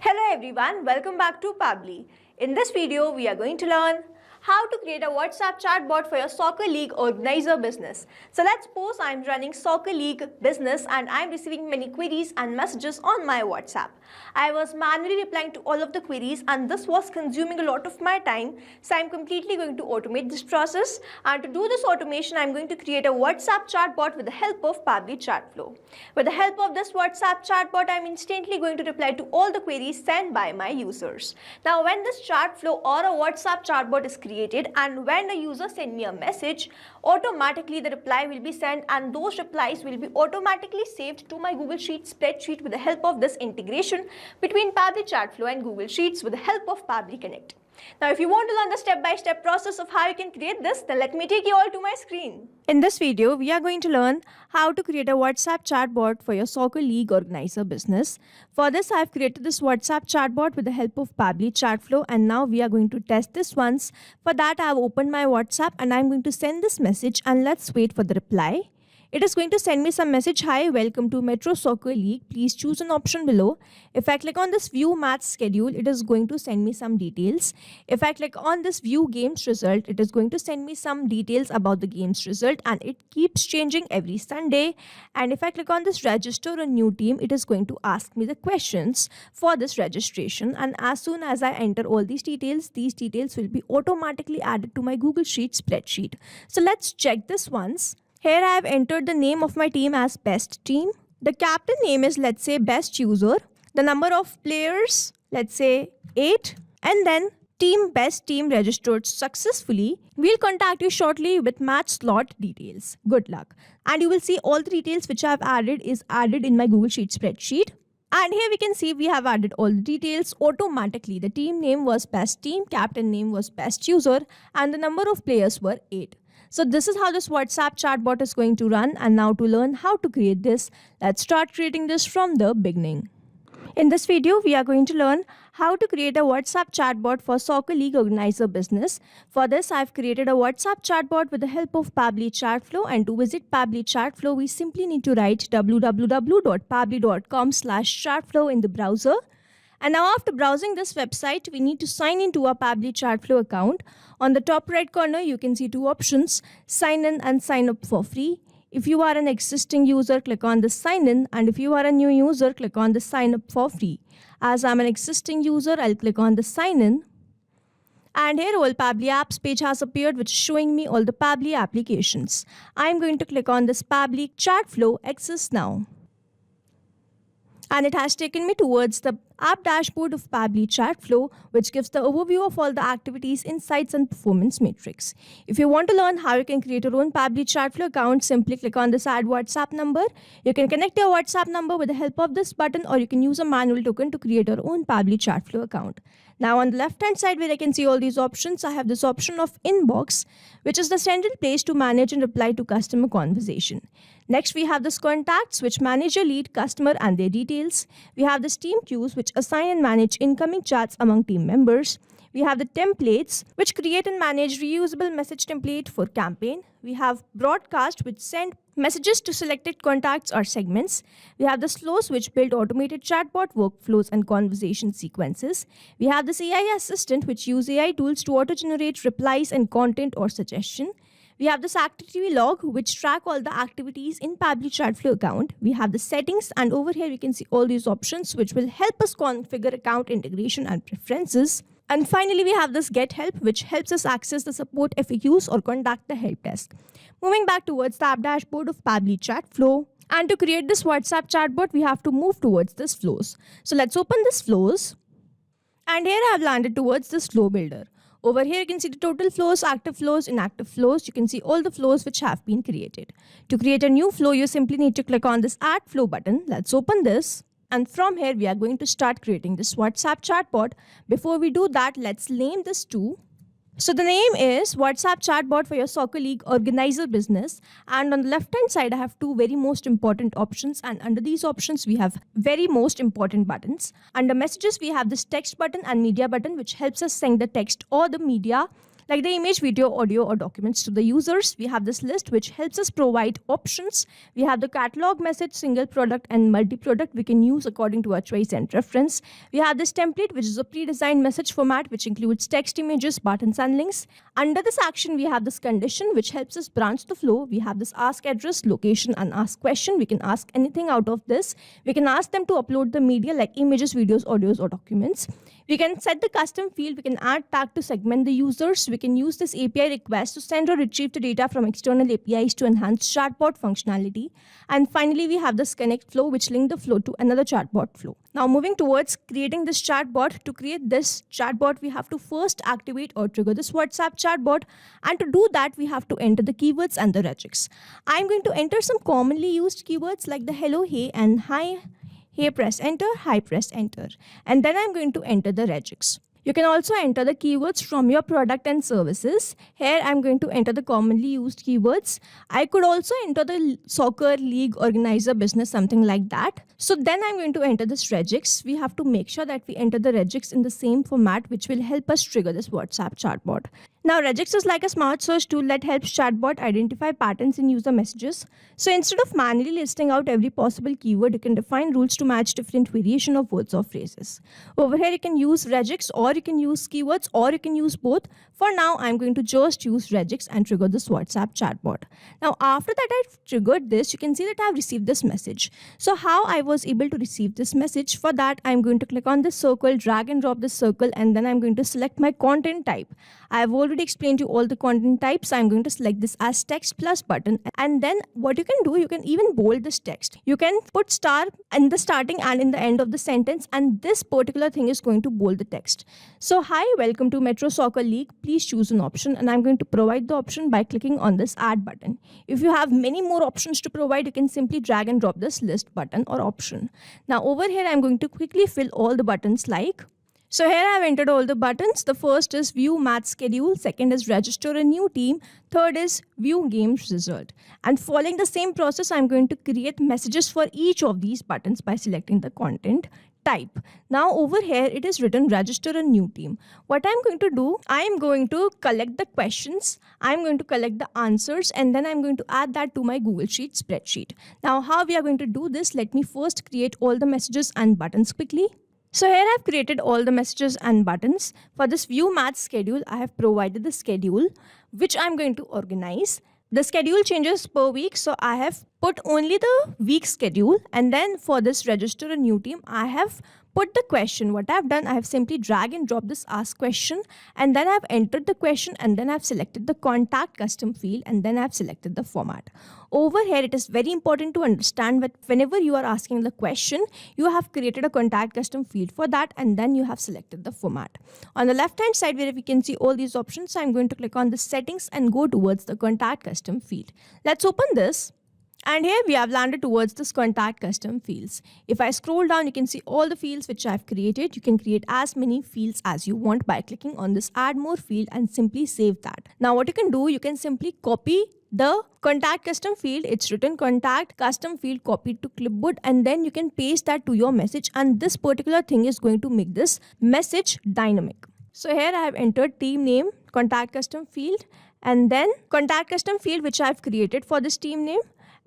Hello everyone, welcome back to Pabbly. In this video, we are going to learn how to create a WhatsApp chatbot for your soccer league organizer business. So let's suppose I'm running soccer league business and I'm receiving many queries and messages on my WhatsApp. I was manually replying to all of the queries and this was consuming a lot of my time. So I'm completely going to automate this process, and to do this automation, I'm going to create a WhatsApp chatbot with the help of Pabbly Chatflow. With the help of this WhatsApp chatbot, I'm instantly going to reply to all the queries sent by my users. Now, when this Chatflow or a WhatsApp chatbot is created and when a user sends me a message, automatically the reply will be sent and those replies will be automatically saved to my Google Sheets spreadsheet with the help of this integration between Pabbly Chatflow and Google Sheets with the help of Pabbly Connect. Now, if you want to learn the step-by-step process of how you can create this, then let me take you all to my screen. In this video, we are going to learn how to create a WhatsApp chatbot for your soccer league organizer business. For this, I have created this WhatsApp chatbot with the help of Pabbly Chatflow, and now we are going to test this once. For that, I have opened my WhatsApp and I am going to send this message, and let's wait for the reply. It is going to send me some message, "Hi, welcome to Metro Soccer League. Please choose an option below." If I click on this view match schedule, it is going to send me some details. If I click on this view games result, it is going to send me some details about the games result, and it keeps changing every Sunday. And if I click on this register a new team, it is going to ask me the questions for this registration. And as soon as I enter all these details will be automatically added to my Google Sheets spreadsheet. So let's check this once. Here I have entered the name of my team as best team. The captain name is, let's say, best user. The number of players, let's say 8. And then team best team registered successfully. We'll contact you shortly with match slot details. Good luck. And you will see all the details which I have added is added in my Google Sheet spreadsheet. And here we can see we have added all the details automatically. The team name was best team, captain name was best user, and the number of players were 8. So this is how this WhatsApp chatbot is going to run. And now to learn how to create this, let's start creating this from the beginning. In this video, we are going to learn how to create a WhatsApp chatbot for soccer league organizer business. For this, I've created a WhatsApp chatbot with the help of Pabbly Chatflow. And to visit Pabbly Chatflow, we simply need to write www.pabbly.com/chatflow in the browser. And now after browsing this website, we need to sign into our Pabbly Chatflow account. On the top right corner, you can see two options, sign in and sign up for free. If you are an existing user, click on the sign in, and if you are a new user, click on the sign up for free. As I'm an existing user, I'll click on the sign in. And here all Pabbly apps page has appeared, which is showing me all the Pabbly applications. I'm going to click on this Pabbly Chatflow Access Now. And it has taken me towards the app dashboard of Pabbly Chatflow, which gives the overview of all the activities, insights, and performance metrics. If you want to learn how you can create your own Pabbly Chatflow account, simply click on this Add WhatsApp number. You can connect your WhatsApp number with the help of this button, or you can use a manual token to create your own Pabbly Chatflow account. Now on the left-hand side where I can see all these options, I have this option of Inbox, which is the central place to manage and reply to customer conversation. Next, we have this Contacts, which manage your lead customer and their details. We have this Team Queues, which assign and manage incoming chats among team members. We have the Templates, which create and manage reusable message template for campaign. We have Broadcast, which send messages to selected contacts or segments. We have the Flows, which build automated chatbot workflows and conversation sequences. We have this AI Assistant, which use AI tools to auto-generate replies and content or suggestion. We have this activity log, which track all the activities in Pabbly Chatflow account. We have the settings, and over here we can see all these options, which will help us configure account integration and preferences. And finally, we have this Get Help, which helps us access the support FAQs or contact the help desk. Moving back towards the app dashboard of Pabbly Chatflow. And to create this WhatsApp chatbot, we have to move towards this Flows. So let's open this Flows. And here I have landed towards this Flow Builder. Over here, you can see the total flows, active flows, inactive flows. You can see all the flows which have been created. To create a new flow, you simply need to click on this Add Flow button. Let's open this. And from here, we are going to start creating this WhatsApp chatbot. Before we do that, let's name this too. So the name is WhatsApp chatbot for your soccer league organizer business. And on the left hand side, I have two very most important options. And under these options, we have very most important buttons. Under messages, we have this text button and media button, which helps us send the text or the media like the image, video, audio, or documents to the users. We have this list which helps us provide options. We have the catalog message, single product, and multi-product we can use according to our choice and preference. We have this template, which is a pre-designed message format which includes text, images, buttons, and links. Under this action, we have this condition which helps us branch the flow. We have this ask address, location, and ask question. We can ask anything out of this. We can ask them to upload the media like images, videos, audios, or documents. We can set the custom field. We can add tag to segment the users. We can use this API request to send or retrieve the data from external APIs to enhance chatbot functionality. And finally, we have this connect flow, which link the flow to another chatbot flow. Now, moving towards creating this chatbot. To create this chatbot, we have to first activate or trigger this WhatsApp chatbot. And to do that, we have to enter the keywords and the regex. I'm going to enter some commonly used keywords like the hello, hey, and hi. Hey, press enter, hi, press enter. And then I'm going to enter the regex. You can also enter the keywords from your product and services. Here I'm going to enter the commonly used keywords. I could also enter the soccer league organizer business, something like that. So then I'm going to enter this regex. We have to make sure that we enter the regex in the same format, which will help us trigger this WhatsApp chatbot. Now, regex is like a smart search tool that helps chatbot identify patterns in user messages. So instead of manually listing out every possible keyword, you can define rules to match different variation of words or phrases. Over here, you can use regex, or you can use keywords, or you can use both. For now, I'm going to just use regex and trigger this WhatsApp chatbot. Now, after that I've triggered this, you can see that I've received this message. So how I was able to receive this message? For that, I'm going to click on this circle, drag and drop this circle, and then I'm going to select my content type. I've already explained to you all the content types. I'm going to select this as text plus button. And then what you can do, you can even bold this text. You can put star in the starting and in the end of the sentence, and this particular thing is going to bold the text. So, hi, welcome to Metro Soccer League. Please choose an option, and I'm going to provide the option by clicking on this add button. If you have many more options to provide, you can simply drag and drop this list button or option. Now, over here, I'm going to quickly fill all the buttons like. So here I've entered all the buttons. The first is view match schedule, second is register a new team, third is view games result. And following the same process, I'm going to create messages for each of these buttons by selecting the content type. Now over here it is written register a new team. What I'm going to do, I'm going to collect the questions, I'm going to collect the answers, and then I'm going to add that to my Google Sheet spreadsheet. Now how we are going to do this, let me first create all the messages and buttons quickly. So here I've created all the messages and buttons. For this view match schedule, I have provided the schedule which I'm going to organize. The schedule changes per week, so I have put only the week schedule, and then for this register a new team, I have put the question. What I've done, I have simply drag and drop this ask question, and then I've entered the question, and then I've selected the contact custom field, and then I've selected the format. Over here, it is very important to understand that whenever you are asking the question, you have created a contact custom field for that, and then you have selected the format. On the left hand side, where we can see all these options, I'm going to click on the settings and go towards the contact custom field. Let's open this. And here we have landed towards this contact custom fields. If I scroll down, you can see all the fields which I've created. You can create as many fields as you want by clicking on this add more field and simply save that. Now what you can do, you can simply copy the contact custom field. It's written contact custom field copied to clipboard, and then you can paste that to your message, and this particular thing is going to make this message dynamic. So here I have entered team name, contact custom field, and then contact custom field which I've created for this team name.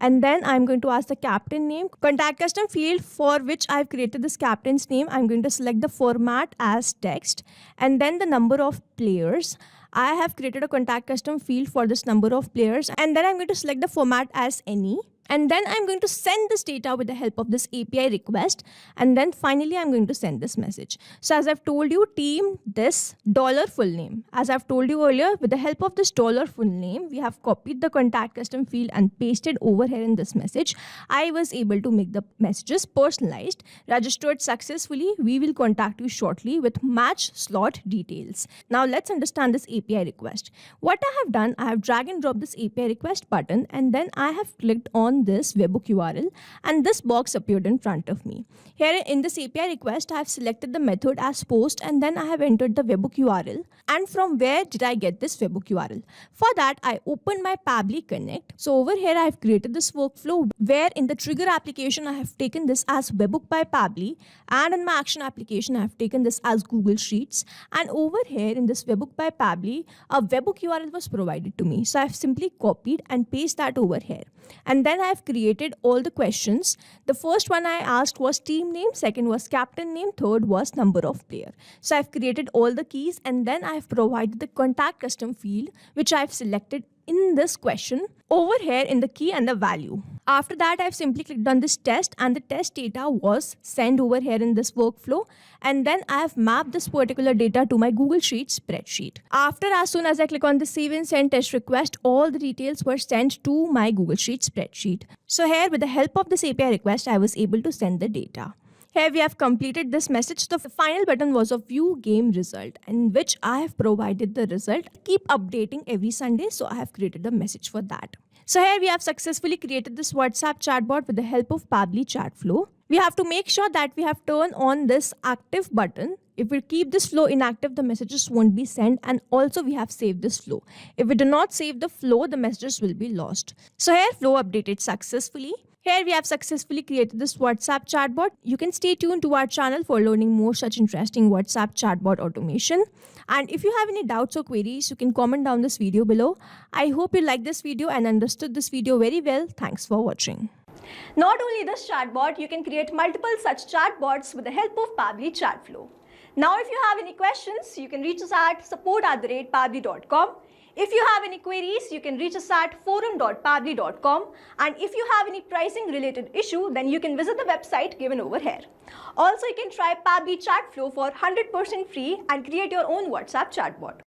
And then I'm going to ask the captain name. Contact custom field for which I've created this captain's name. I'm going to select the format as text, and then the number of players. I have created a contact custom field for this number of players, and then I'm going to select the format as any. And then I'm going to send this data with the help of this API request. And then finally, I'm going to send this message. So as I've told you, team this dollar full name. As I've told you earlier, with the help of this dollar full name, we have copied the contact custom field and pasted over here in this message. I was able to make the messages personalized, registered successfully. We will contact you shortly with match slot details. Now let's understand this API request. What I have done, I have drag and drop this API request button, and then I have clicked on on this webhook URL and this box appeared in front of me. Here in this API request, I have selected the method as post and then I have entered the webhook URL. And from where did I get this webhook URL? For that, I opened my Pabbly Connect. So over here, I have created this workflow where in the trigger application, I have taken this as webhook by Pabbly, and in my action application, I have taken this as Google Sheets. And over here in this webhook by Pabbly, a webhook URL was provided to me. So I have simply copied and pasted that over here. And then I have created all the questions. The first one I asked was team name, second was captain name, third was number of player. So I've created all the keys and then I have provided the contact custom field which I've selected in this question over here in the key and the value. After that, I've simply clicked on this test and the test data was sent over here in this workflow. And then I have mapped this particular data to my Google Sheets spreadsheet. After, as soon as I click on the save and send test request, all the details were sent to my Google Sheets spreadsheet. So here with the help of this API request, I was able to send the data. Here we have completed this message. The final button was a view game result in which I have provided the result. Keep updating every Sunday. So I have created the message for that. So here we have successfully created this WhatsApp chatbot with the help of Pabbly Chatflow. We have to make sure that we have turned on this active button. If we keep this flow inactive, the messages won't be sent, and also we have saved this flow. If we do not save the flow, the messages will be lost. So here flow updated successfully. Here we have successfully created this WhatsApp chatbot. You can stay tuned to our channel for learning more such interesting WhatsApp chatbot automation. And if you have any doubts or queries, you can comment down this video below. I hope you liked this video and understood this video very well. Thanks for watching. Not only this chatbot, you can create multiple such chatbots with the help of Pabbly Chatflow. Now, if you have any questions, you can reach us at support@pabbly.com. If you have any queries, you can reach us at forum.pabbly.com. And if you have any pricing related issue, then you can visit the website given over here. Also, you can try Pabbly Chatflow for 100% free and create your own WhatsApp chatbot.